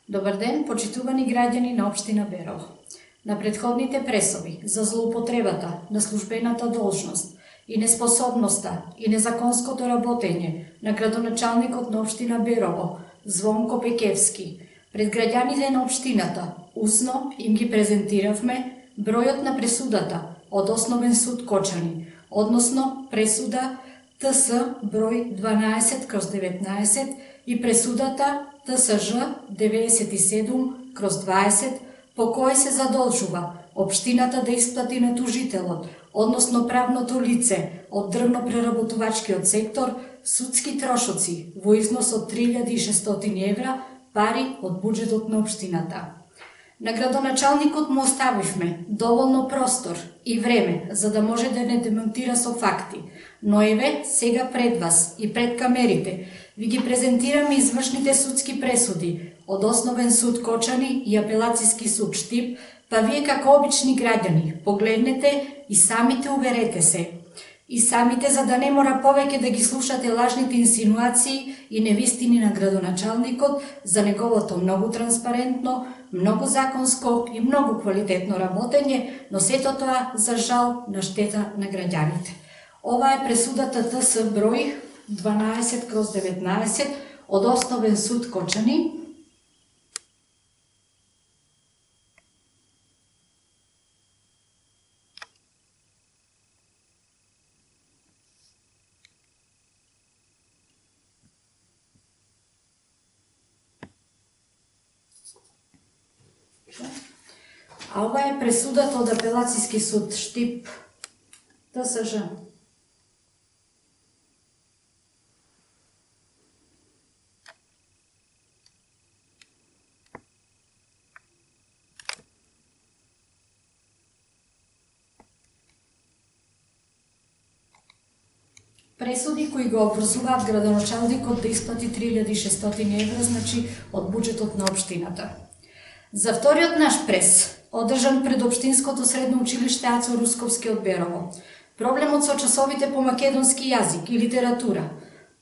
Добар ден, почитувани граѓани на општина Берово. На претходните пресови за злоупотребата на службената должност и неспособноста и незаконското работење на градоначалникот на општина Берово, Звонко Пекевски, пред граѓаните на општината, усно им ги презентиравме бројот на пресудата од Основен суд Кочани, односно пресуда ТС број 12/19 и пресудата ТСЖ 97/20, по кој се задолжува општината да исплати на тужителот, односно правното лице од дрвно-преработувачкиот сектор, судски трошоци во износ од 3600 евра, пари од буџетот на општината. На градоначалникот му оставивме доволно простор и време за да може да не демонтира со факти, но еве сега пред вас и пред камерите ви ги презентираме извршните судски пресуди од Основен суд Кочани и Апелацијски суд Штип, па вие како обични граѓани погледнете и самите уверете се. И самите, за да не мора повеќе да ги слушате лажните инсинуации и невистини на градоначалникот за неговото многу транспарентно, многу законско и многу квалитетно работење, но сето тоа за жал на штета на граѓаните. Ова е пресудата ТС број 12/19 од Основен суд Кочани. А ова е пресудата од Апелацијски суд Штип, ТСЖ. Пресуди кои го обврзуваат градоначалникот да исплати 3600 евра, значи од буџетот на општината. За вториот наш прес, одржан пред Општинското средно училиште Ацо Русковски од Берово, проблемот со часовите по македонски јазик и литература,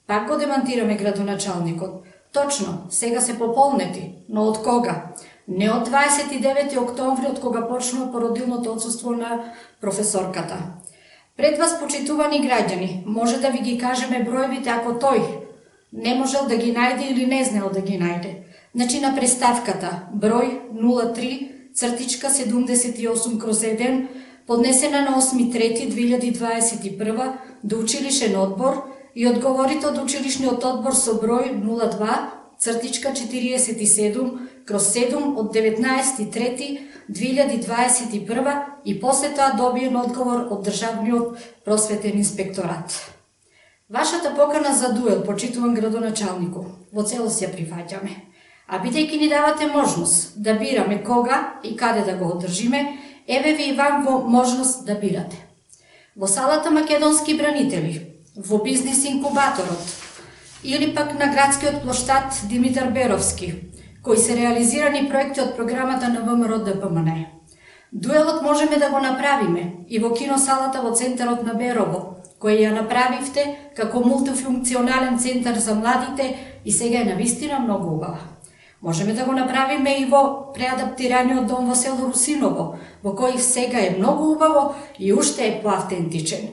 пак го демантираме градоначалникот. Точно, сега се пополнети, но од кога? Не од 29 октомври, од кога почнува породилното отсуство на професорката. Пред вас, почитувани граѓани, може да ви ги кажеме броевите ако тој не можел да ги најде или не знаел да ги најде. Значи на преставката број 03/78/1 поднесена на 8.3.2021 до училишен одбор и одговорите од училишниот одбор со број 02/47/7 од 19.3.2021 и после тоа добиен одговор од Државниот просветен инспекторат. Вашата покана за дуел, почитуван градоначалнику, во целост ја прифаќаме. А бидејќи ни давате можност да бираме кога и каде да го одржиме, еве ви и вам во можност да бирате. Во салата Македонски бранители, во бизнис инкубаторот, или пак на градскиот плоштад Димитар Беровски, кои се реализирани проекти од програмата на ВМРО ДПМН. Дуелот можеме да го направиме и во киносалата во центарот на Берово, кој ја направивте како мултифункционален центар за младите и сега е навистина многу убава. Можеме да го направиме и во преадаптираниот дом во село Русиново, во кој сега е многу убаво и уште е поавтентичен.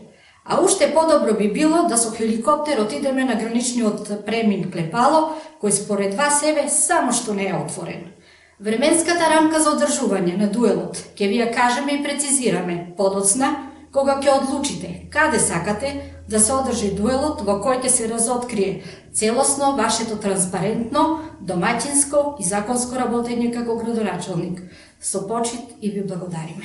А уште подобро би било да со хеликоптер отидеме на граничниот премин Клепало, кој според вас еве само што не е отворен. Временската рамка за одржување на дуелот ќе ви ја кажеме и прецизираме подоцна, кога ќе одлучите каде сакате да се одржи дуелот во кој ќе се разоткрие целосно вашето транспарентно, домаќинско и законско работење како градоначалник. Со почит и ви благодариме.